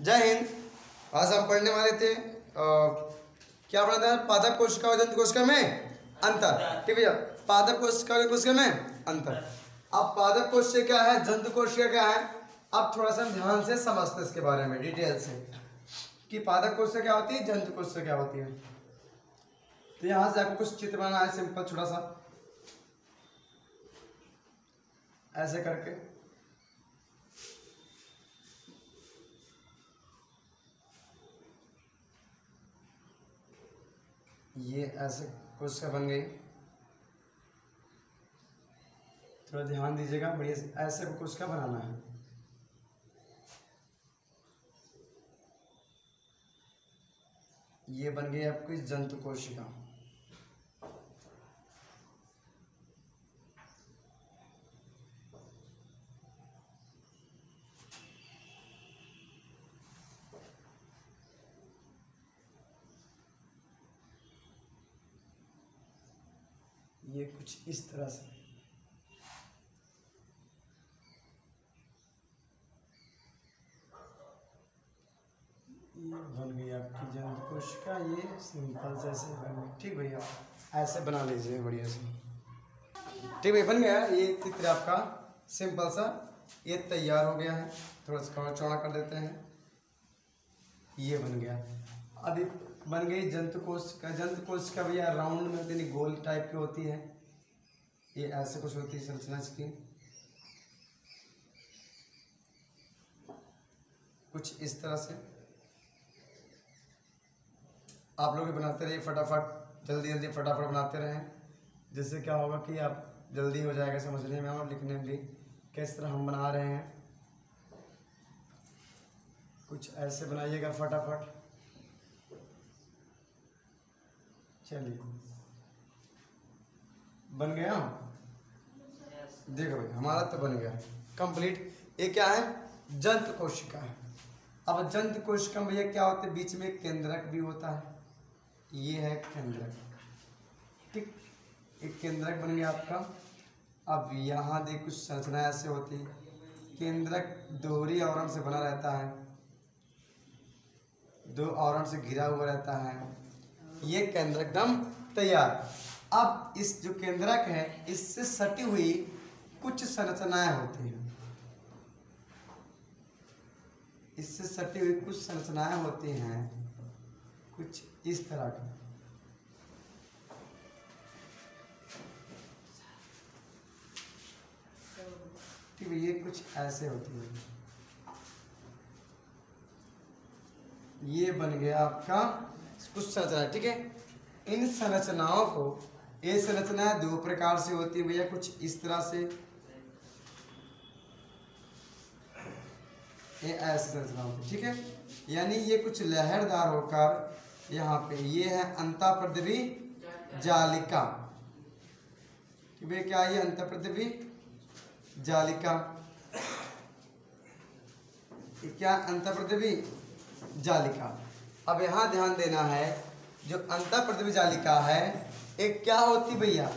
जय हिंद। आज हम पढ़ने वाले थे क्या पढ़ा था? पादप कोशिका और जंतु कोशिका में अंतर। ठीक भैया, पादप कोशिका और कोशिका में अंतर। अब पादप कोशिका क्या है, जंतु कोशिका क्या है, अब थोड़ा सा ध्यान से समझते हैं इसके बारे में डिटेल से कि पादप कोशिका क्या होती है, जंतु कोशिका क्या होती है। तो यहाँ से आपको कुछ चित्र बनाना है, सिंपल छोटा सा ऐसे करके। ये ऐसे कोशिका बन गई, थोड़ा ध्यान दीजिएगा, बढ़िया से ऐसे कोशिका बनाना है। ये बन गई आपकी जंतु कोशिका। ये कुछ इस तरह से ये बन गई आपकी जंतु कोशिका। ये सिंपल से ऐसे बन गई। ठीक भैया, ऐसे बना लीजिए बढ़िया से। ठीक भैया, बन गया ये चित्र आपका सिंपल सा। ये तैयार हो गया है, थोड़ा सा चौड़ा कर देते हैं। ये बन गया। अभी बन गई जंतु कोशिका। जंतु कोशिका भैया राउंड में होती है, गोल टाइप की होती है। ये ऐसे कुछ होती है संरचना इसकी, कुछ इस तरह से। आप लोग बनाते रहिए फटाफट, जल्दी जल्दी फटाफट बनाते रहें, जिससे क्या होगा कि आप जल्दी हो जाएगा समझने में और लिखने में भी किस तरह हम बना रहे हैं। कुछ ऐसे बनाइएगा फटाफट। चलिए, बन गया। देखो भाई, हमारा तो बन गया कंप्लीट। ये क्या है? जंतु कोशिका है। अब जंतु कोशिका में भैया क्या होते हैं, बीच में केंद्रक भी होता है। ये है केंद्रक। ठीक, एक केंद्रक बन गया आपका। अब यहाँ देख कुछ संरचना ऐसे होती है। केंद्रक दोहरी आवरण से बना रहता है, दो आवरण से घिरा हुआ रहता है। ये केंद्रक एकदम तैयार। अब इस जो केंद्रक है, इससे सटी हुई कुछ संरचनाएं होती हैं। इससे सटी हुई कुछ संरचनाएं होती हैं, कुछ इस तरह की। ठीक है, ये कुछ ऐसे होती है। ये बन गया आपका कुछ संरचना। ठीक है, इन संरचनाओं को, ये संरचनाएं दो प्रकार से होती है भैया, कुछ इस तरह से, ये ऐसी संरचना होती है। ठीक है, यानी ये कुछ लहरदार होकर यहाँ पे, ये है अंतःप्रद्रवी जालिका। ठीक है, क्या ये अंतःप्रद्रवी जालिका? क्या अंतःप्रद्रवी जालिका? अब यहाँ ध्यान देना है, जो अंतःप्रद्रवी जालिका है एक क्या होती भैया,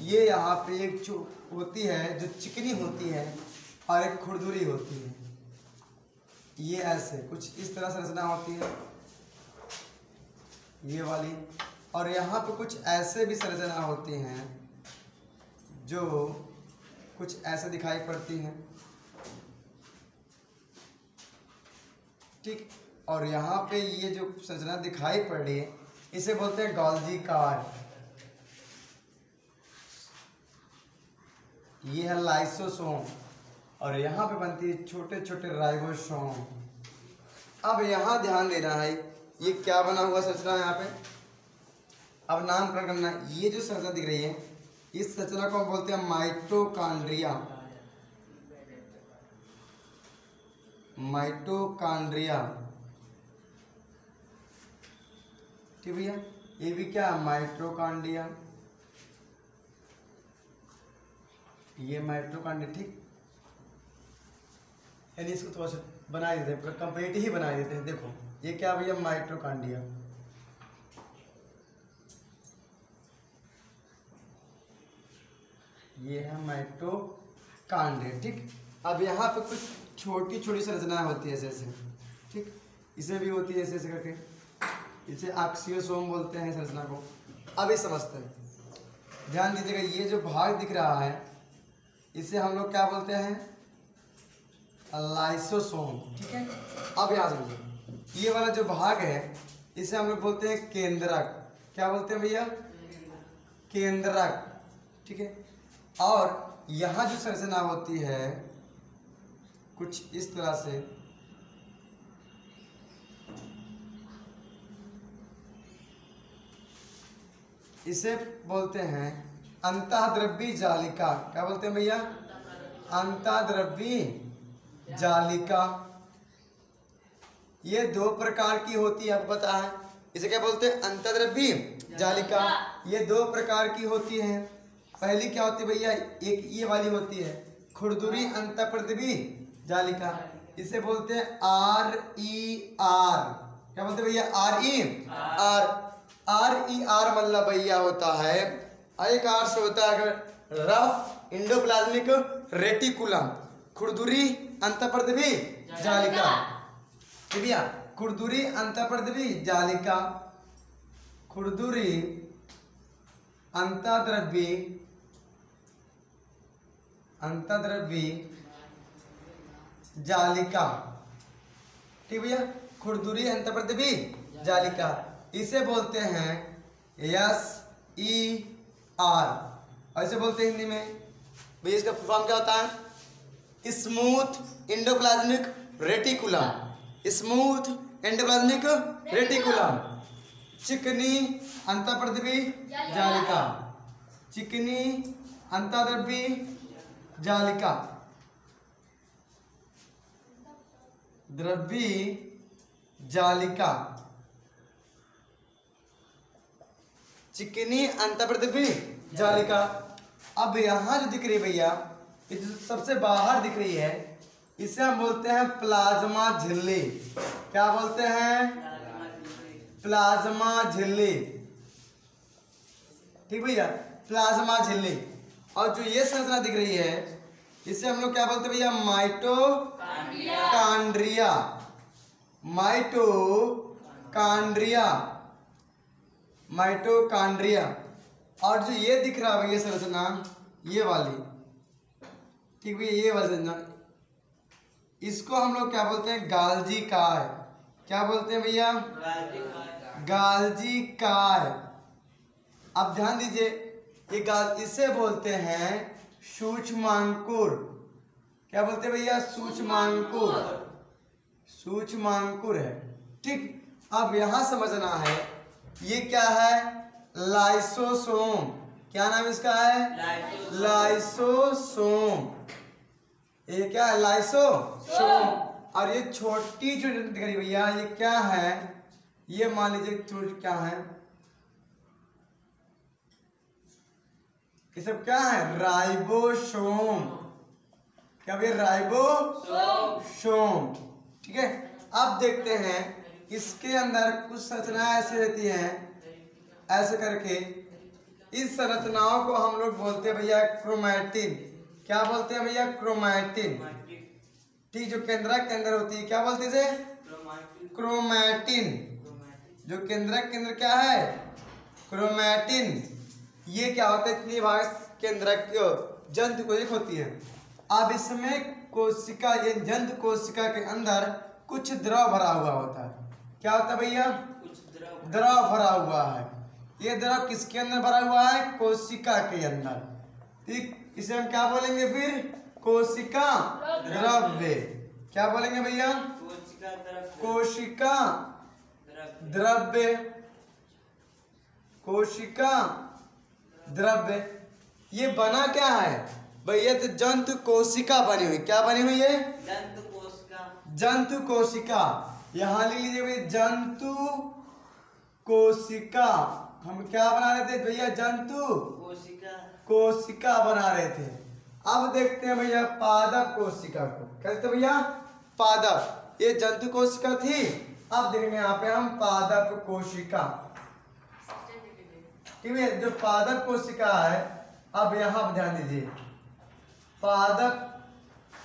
ये यहाँ पे एक जो होती है जो चिकनी होती है और एक खुरदुरी होती है। ये ऐसे कुछ इस तरह संरचना होती है, ये वाली। और यहाँ पे कुछ ऐसे भी संरचना होती हैं जो कुछ ऐसे दिखाई पड़ती हैं। ठीक, और यहाँ पे ये जो संरचना दिखाई पड़ रही है, इसे बोलते हैं गोल्जी कार। ये है लाइसोसोम, और यहाँ पे बनती है छोटे छोटे राइबोसोम। अब यहाँ ध्यान देना है, ये क्या बना हुआ संरचना है यहाँ पे। अब नामकरण करना है। ये जो संरचना दिख रही है, इस संरचना को हम बोलते हैं माइटोकॉन्ड्रिया। माइटोकॉन्ड्रिया। ठीक भैया, ये भी क्या है, माइटोकॉन्ड्रिया। ये माइटोकॉन्ड्रिया। ठीक, यानी इसको थोड़ा सा बना देते हैं, कंप्लीट ही बना देते हैं। देखो ये क्या भैया, माइटोकॉन्ड्रिया। ये है माइटोकॉन्ड्रिया। ठीक, अब यहाँ पे कुछ छोटी छोटी संरचनाएं होती है जैसे। ठीक, इसे भी होती है ऐसे ऐसे करके, इसे एक्सियोसोम बोलते हैं संरचना को। अब ये समझते हैं, ध्यान दीजिएगा, ये जो भाग दिख रहा है इसे हम लोग क्या बोलते हैं, लाइसोसोम, ठीक है। अब यहाँ समझिए, ये वाला जो भाग है इसे हम लोग बोलते हैं केंद्रक। क्या बोलते हैं भैया, केंद्रक, ठीक है। और यहाँ जो संरचना होती है कुछ इस तरह से, इसे बोलते हैं अंतःद्रव्यी जालिका। क्या बोलते हैं भैया, अंतःद्रव्यी जालिका। ये दो प्रकार की होती है, आपको पता है। इसे क्या बोलते हैं, अंतःद्रव्यी जालिका। ये दो प्रकार की होती है। पहली क्या होती है भैया, एक ये वाली होती है खुरदुरी अंतःप्रद्रवी जालिका, इसे बोलते हैं RER। क्या बोलते हैं भैया, RER। RER मतलब भैया होता है, एक आर से होता है अगर रफ इंडोप्लाज्मिक रेटिकुलम, खुरदुरी अंतःप्रद्रवी जालिका, भैया खुरदुरी अंतःप्रद्रवी जालिका, खुरदुरी अंतःद्रव्यी जालिका, ठीक भैया, खुरदुरी अंतःप्रद्रवी जालिका। इसे बोलते हैं SER, ऐसे बोलते हैं हिंदी में भैया। इसका फॉर्म क्या होता है, smooth endoplasmic reticulum, smooth endoplasmic reticulum, चिकनी अंतःप्रद्रवी जालिका, चिकनी अंतःद्रव्यी जालिका, द्रव्यी जालिका, चिकनी अंतःप्रद्रवी जालिका। अब यहाँ जो दिख रही है भैया, ये जो सबसे बाहर दिख रही है इसे हम बोलते हैं प्लाज्मा झिल्ली। क्या बोलते हैं, प्लाज्मा झिल्ली, ठीक भैया, प्लाज्मा झिल्ली। और जो ये संरचना दिख रही है इसे हम लोग क्या बोलते हैं भैया, माइटोकांड्रिया, माइटोकांड्रिया, माइटोकांड्रिया। और जो ये दिख रहा है भैया संरचना, ये वाली, ठीक भैया, ये वाली संरचना, इसको हम लोग क्या बोलते हैं, गाल्जी काय। क्या बोलते हैं भैया, गाल्जी काय। अब ध्यान दीजिए, ये इसे बोलते हैं सूक्ष्मांकुर। क्या बोलते हैं भैया, सूक्ष्मांकुर, सूक्ष्मांकुर है, ठीक। अब यहां समझना है ये क्या है, लाइसोसोम। क्या नाम इसका है, लाइसोसोम। ये क्या है, लाइसोसोम। और ये छोटी जो दिख रही भैया, ये क्या है, ये मान लीजिए छोटी क्या है, ये सब क्या है, राइबोसोम। क्या भैया, राइबोसोम, ठीक है। अब देखते हैं इसके अंदर कुछ संरचनाएं ऐसी रहती हैं, ऐसे करके। इस संरचनाओं को हम लोग बोलते हैं भैया क्रोमैटिन। क्या बोलते हैं भैया, क्रोमैटिन, ठीक। जो केंद्रक के अंदर होती है, क्या बोलते हैं, क्रोमैटिन। जो केंद्रक के अंदर क्या है, क्रोमैटिन। ये क्या होता है, इतनी भाग केंद्रक जंतु कोशिका होती है। अब इसमें कोशिका, ये जंतु कोशिका के अंदर कुछ द्रव भरा हुआ होता है। क्या होता है भैया, द्रव भरा हुआ है। ये द्रव किसके अंदर भरा हुआ है, कोशिका के अंदर, ठीक। इसे हम क्या बोलेंगे फिर, कोशिका द्रव्य। क्या बोलेंगे भैया, कोशिका द्रव्य, कोशिका द्रव्य। ये बना क्या है भैया, तो जंतु कोशिका बनी हुई। क्या बनी हुई है, जंतु कोशिका, जंतु कोशिका। यहाँ लिख लीजिए भैया, जंतु कोशिका। हम क्या बना रहे थे भैया, जंतु कोशिका, कोशिका बना रहे थे। अब देखते हैं भैया पादप कोशिका को। कहते भैया पादप, ये जंतु कोशिका थी। अब देखेंगे यहाँ पे हम पादप कोशिका, ठीक है। जो पादप कोशिका है, अब यहाँ ध्यान दीजिए, पादप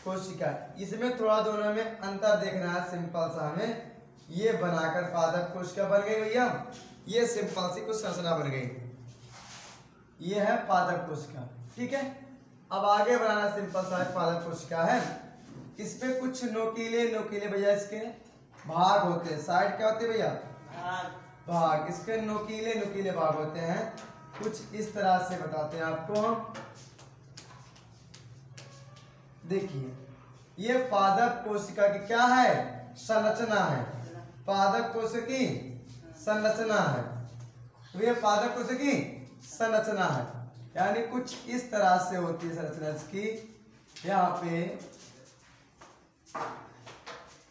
कोशिका, इसमें थोड़ा दोनों में अंतर देखना है, सिंपल सा हमें ये बनाकर पादप कोशिका बन गई भैया। ये सिंपल सी कुछ संरचना बन गई, ये है पादप कोशिका। ठीक है, अब आगे बनाना सिंपल सा पादप कोशिका है। इस पे कुछ नोकीले भैया इसके भाग होते हैं। साइड क्या होते हैं भैया? भाग। इसके नोकीले भाग होते हैं। कुछ इस तरह से बताते हैं आपको हम। देखिए, ये पादप कोशिका की क्या है? संरचना है। पादप कोशिका की संरचना है। तो ये पादप कोशिका की संरचना है, यानी कुछ इस तरह से होती है संरचना इसकी। यहाँ पे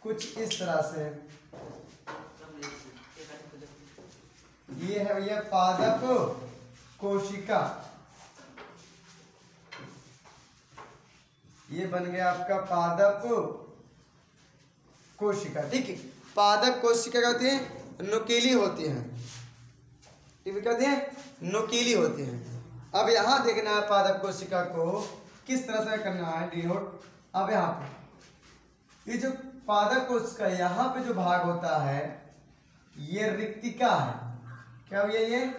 कुछ इस तरह से ये है भैया पादप कोशिका। ये बन गया आपका पादप कोशिका। ठीक है, पादप कोशिका क्या होती है? नुकीली होती है। ठीक है, कहते हैं नुकीली होती है। अब यहाँ देखना है पादप कोशिका को किस तरह से करना है डिनोट। अब यहाँ पे ये जो पादप कोशिका यहाँ पे जो भाग होता है ये रिक्तिका है। क्या भैया? ये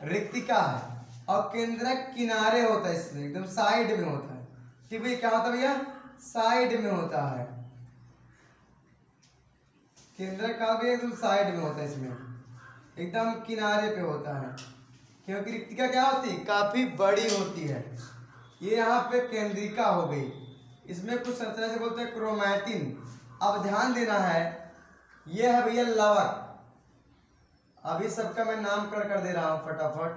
रिक्तिका है और केंद्रक किनारे होता है, इसमें एकदम साइड में होता है। ठीक भैया, क्या होता है भैया? साइड में होता है। केंद्रक का भी एकदम साइड में होता है, इसमें एकदम किनारे पे होता है। क्योंकि रिक्तिका क्या होती है? काफी बड़ी होती है। ये यहाँ पे केंद्रिका हो गई। इसमें कुछ संरचना से बोलते हैं क्रोमैटिन। अब ध्यान देना है, ये है भैया लवक। अभी सबका मैं नामकरण कर दे रहा हूं फटाफट।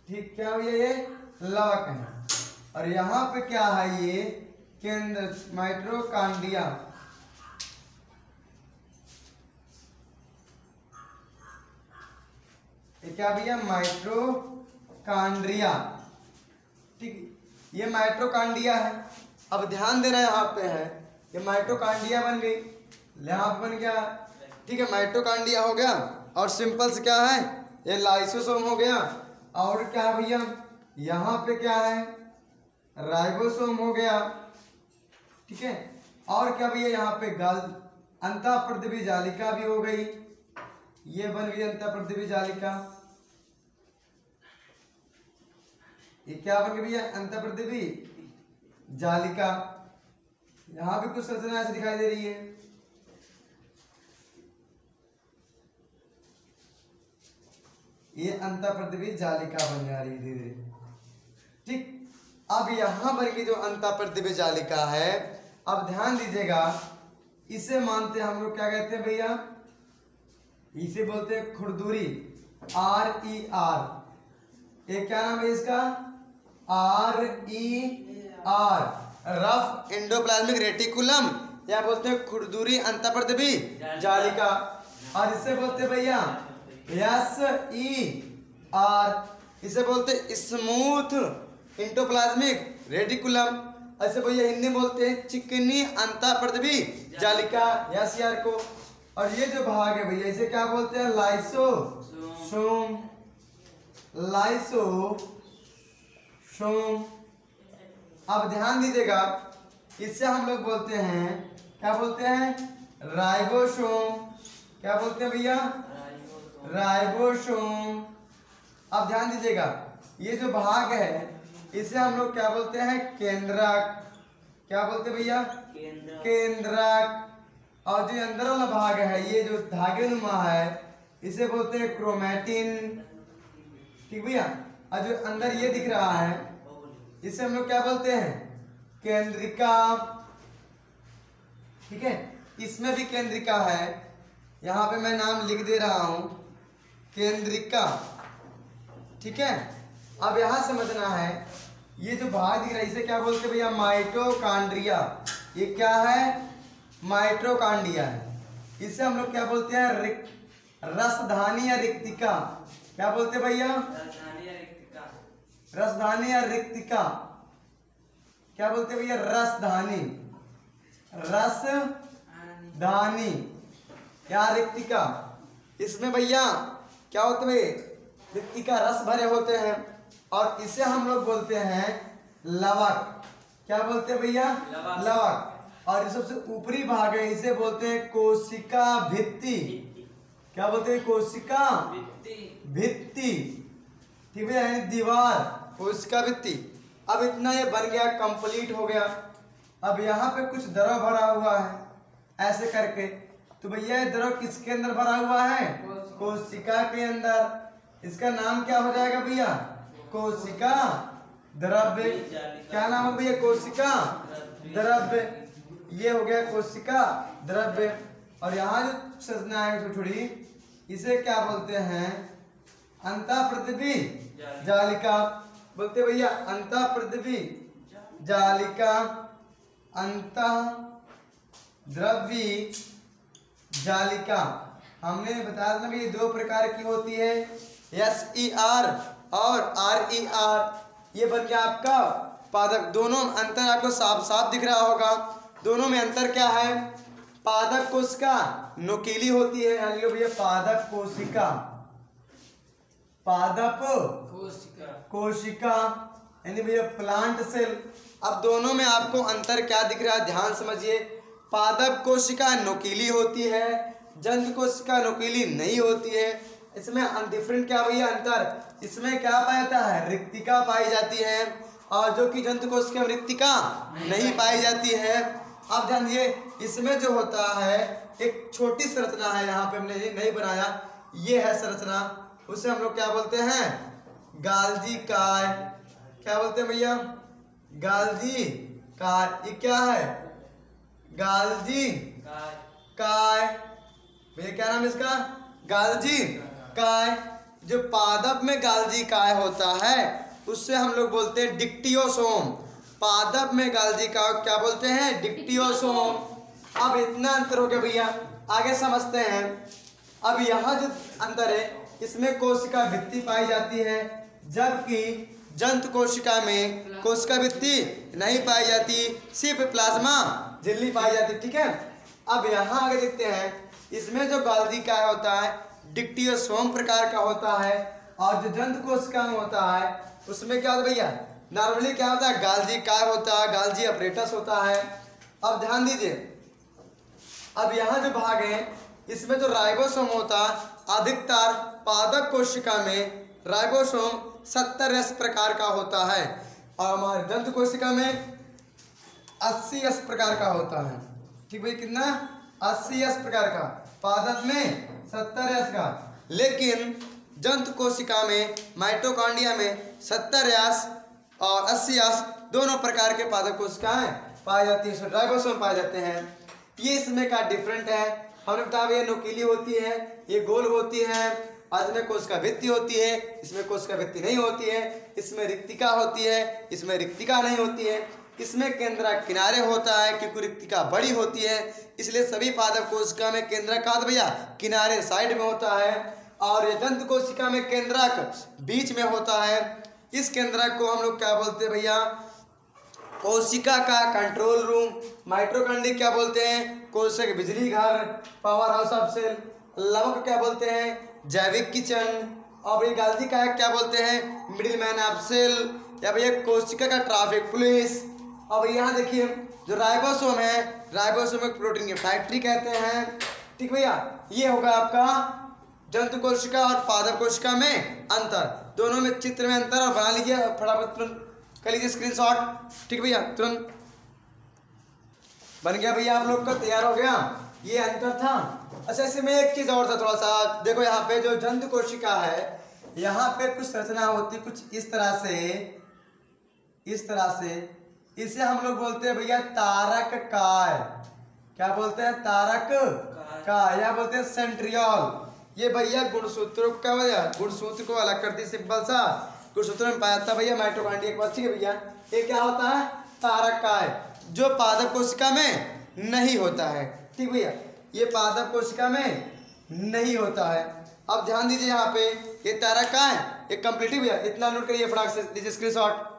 ठीक, क्या भैया? ये लवक है। और यहाँ पे क्या है? ये केंद्र माइटोकांड्रिया। ये क्या भैया? माइटोकांड्रिया। ठीक, ये माइटोकांड्रिया है। अब ध्यान देना यहाँ पे है, ये माइटोकांड्रिया बन गई, यहाँ पे बन गया। ठीक है, माइटोकांड्रिया हो गया। और सिंपल से क्या है? ये लाइसोसोम हो गया। और क्या है भैया? यहाँ पे क्या है? राइबोसोम हो गया। ठीक है, और क्या भैया? यहाँ पे अंतःप्रदिवी जालिका भी हो गई। ये बन गई अंतःप्रदिवी जालिका। ये क्या बन गई भैया? अंतःप्रदिवी जालिका। यहाँ भी कुछ संरचना ऐसे दिखाई दे रही है। ये अंतःप्रदिवी जालिका बन जा रही है धीरे धीरे। ठीक, अब यहां पर की जो अंतःप्रदिवी जालिका है, अब ध्यान दीजिएगा, इसे मानते हैं हम लोग क्या कहते हैं भैया? इसे बोलते हैं खुरदुरी। RER। ये क्या नाम है इसका? RER, रफ एंडोप्लाज्मिक रेटिकुलम, या बोलते हैं खुरदुरी अंतःप्रदिवी जालिका। और इसे बोलते हैं भैया SER, इसे बोलते हैं स्मूथ एंडोप्लाज्मिक रेटिकुलम। ऐसे भैया हिंदी में बोलते हैं चिकनी अंतःप्रदिवी जालिका, SER को। और ये जो भाग है भैया, इसे क्या बोलते हैं? लाइसोसोम। लाइसोसोम। अब ध्यान दीजिएगा, इससे हम लोग बोलते हैं, क्या बोलते हैं? राइबोसोम। क्या बोलते हैं भैया? राइबोसोम। अब ध्यान दीजिएगा, ये जो भाग है इसे हम लोग क्या बोलते हैं? केंद्रक। क्या बोलते हैं भैया? केंद्रक। और जो अंदर वाला भाग है, ये जो धागे नुमा है, इसे बोलते हैं क्रोमैटिन। ठीक भैया, और जो अंदर ये दिख रहा है, इसे हम लोग क्या बोलते हैं? केंद्रिका। ठीक है, इसमें भी केंद्रिका है। यहाँ पे मैं नाम लिख दे रहा हूं, केंद्रिका। ठीक है, अब यहाँ समझना है, ये जो भाग दिख रहा है इसे क्या बोलते हैं भैया? माइटोकांड्रिया। ये क्या है? माइटोकांड्रिया है। इसे हम लोग क्या बोलते हैं? रसधानी या रिक्तिका। क्या बोलते हैं भैया? रसधानी या रिक्तिका। क्या बोलते हैं भैया? रसधानी, रसधानी या रिक्तिका। इसमें भैया क्या होते हैं? रिक्तिका रस भरे होते हैं। और इसे हम लोग बोलते हैं लवक। क्या बोलते हैं भैया? लवक। और जो सबसे ऊपरी भाग है इसे बोलते हैं कोशिका भित्ति। क्या बोलते हैं? कोशिका भित्ति। ठीक है, यानी दीवार, कोशिका भित्ति। अब इतना ये बन गया, कंप्लीट हो गया। अब यहाँ पे कुछ द्रव भरा हुआ है ऐसे करके, तो भैया ये द्रव किसके अंदर भरा हुआ है? कोशिका के अंदर। इसका नाम क्या हो जाएगा भैया? कोशिका द्रव्य। क्या नाम है भैया? कोशिका द्रव्य। ये हो गया कोशिका द्रव्य। और यहाँ जो संरचना है छोटी, इसे क्या बोलते हैं? अंतःपृथ्वी जालिका बोलते भैया, अंतःपृथ्वी जालिका, अंतः द्रव्य जालिका। हमने बताया था ये दो प्रकार की होती है, SER और RER। ये बन गया आपका पादप। दोनों अंतर आपको साफ साफ दिख रहा होगा। दोनों में अंतर क्या है? पादप कोशिका नुकीली होती है, यानी भैया पादप कोशिका, पादप कोशिका यानी भैया प्लांट सेल। अब दोनों में आपको अंतर क्या दिख रहा है, ध्यान समझिए। पादप कोशिका नुकीली होती है, जंतु कोशिका नुकीली नहीं होती है। इसमें डिफरेंट क्या भैया अंतर? इसमें क्या पाया जाता है? रिक्तिका पाई जाती है, और जो कि जंतु कोशिका में रिक्तिका नहीं पाई जाती है। अब ध्यान दिए, इसमें जो होता है एक छोटी संरचना है, यहाँ पे हमने नहीं बनाया, ये है संरचना, उसे हम लोग क्या बोलते हैं? गाल्जी काय। क्या बोलते हैं भैया? गाल्जी काय। ये क्या है? गाल्जी काय। भैया क्या नाम है इसका? गाल्जी काय। जो पादप में गाल्जी काय होता है उससे हम लोग बोलते हैं डिक्टियोसोम। पादप में गाल्जी काय क्या बोलते हैं? डिक्टियोसोम। अब इतना अंतर हो गया भैया, आगे समझते हैं। अब यहाँ जो अंतर है, इसमें कोशिका भित्ति पाई जाती है, जबकि जंतु कोशिका में कोशिका भित्ति नहीं पाई जाती, सिर्फ प्लाज्मा झिल्ली पाई जाती। ठीक है, अब यहाँ आगे देखते हैं। इसमें जो गाल्जी काय होता है डिक्टियोसोम प्रकार का होता है, और जो जंतु कोशिका में होता है उसमें क्या होता है भैया? नॉर्मली क्या होता है? गाल्जी काय होता है, गाल्जी अपरेटस होता है। अब ध्यान दीजिए, अब यहाँ जो भाग है इसमें जो राइबोसोम होता है, अधिकतर पादप कोशिका में राइबोसोम 70S प्रकार का होता है, और हमारे जंतु कोशिका में 80S प्रकार का होता है। ठीक भाई, कितना? 80S प्रकार का। पादप में 70S का। लेकिन जंतु कोशिका में माइटोकॉन्ड्रिया में 70S और 80S दोनों प्रकार के पादप कोशिकाएं पाई जाती हैं, राइबोसोम पाए जाते हैं। ये इसमें का डिफरेंट है। हमने बताया ये नुकीली होती है, ये गोल होती है, और इसमें कोशिका भित्ति होती है, इसमें कोशिका भित्ति नहीं होती है। इसमें रिक्तिका होती है, इसमें रिक्तिका नहीं होती है। इसमें केंद्रक किनारे होता है, क्योंकि रिक्तिका बड़ी होती है, इसलिए सभी पादप कोशिका में केंद्रक का भैया किनारे साइड में होता है, और ये जंतु कोशिका में केंद्रक बीच में होता है। इस केंद्रक को हम लोग क्या बोलते हैं भैया? कोशिका का कंट्रोल रूम। माइटोकॉन्ड्रिया क्या बोलते हैं? कोशिका बिजली घर, पावर हाउस ऑफ सेल। लवक क्या बोलते हैं? जैविक किचन। और ये गाल्जी काय क्या बोलते हैं? मिडिल मैन ऑफ सेल, या भैया कोशिका का ट्रैफिक पुलिस। अब यहाँ देखिए जो राइबोसोम है, राइबोसोम एक प्रोटीन की फैक्ट्री कहते हैं। ठीक भैया, ये होगा आपका जंतु कोशिका और पादप कोशिका में अंतर। दोनों में चित्र में अंतर, और बना लीजिए फटाफट, तुरंत कर लीजिए स्क्रीनशॉट। ठीक भैया, तुरंत बन गया भैया, आप लोग का तैयार हो गया। ये अंतर था। अच्छा, इसमें एक चीज और था थोड़ा सा, देखो यहाँ पे जो जंतु कोशिका है, यहाँ पे कुछ संरचना होती है कुछ इस तरह से, इस तरह से। इसे हम लोग बोलते हैं भैया तारक काय। क्या बोलते हैं? तारक काय, या बोलते हैं सेंट्रियोल। ये भैया गुणसूत्रों का भैया गुणसूत्र को अलग करती, सिंपल सा गुणसूत्र में पाया जाता है भैया माइटोकॉन्ड्रिया के पास। ठीक है भैया, ये क्या होता है? तारक काय, जो पादप कोशिका में नहीं होता है। ठीक भैया, ये पादप कोशिका में नहीं होता है। अब ध्यान दीजिए यहाँ पे, ये तारक काय, ये कंप्लीट भैया, इतना नोट करिए फटाक से, लीजिए स्क्रीनशॉट।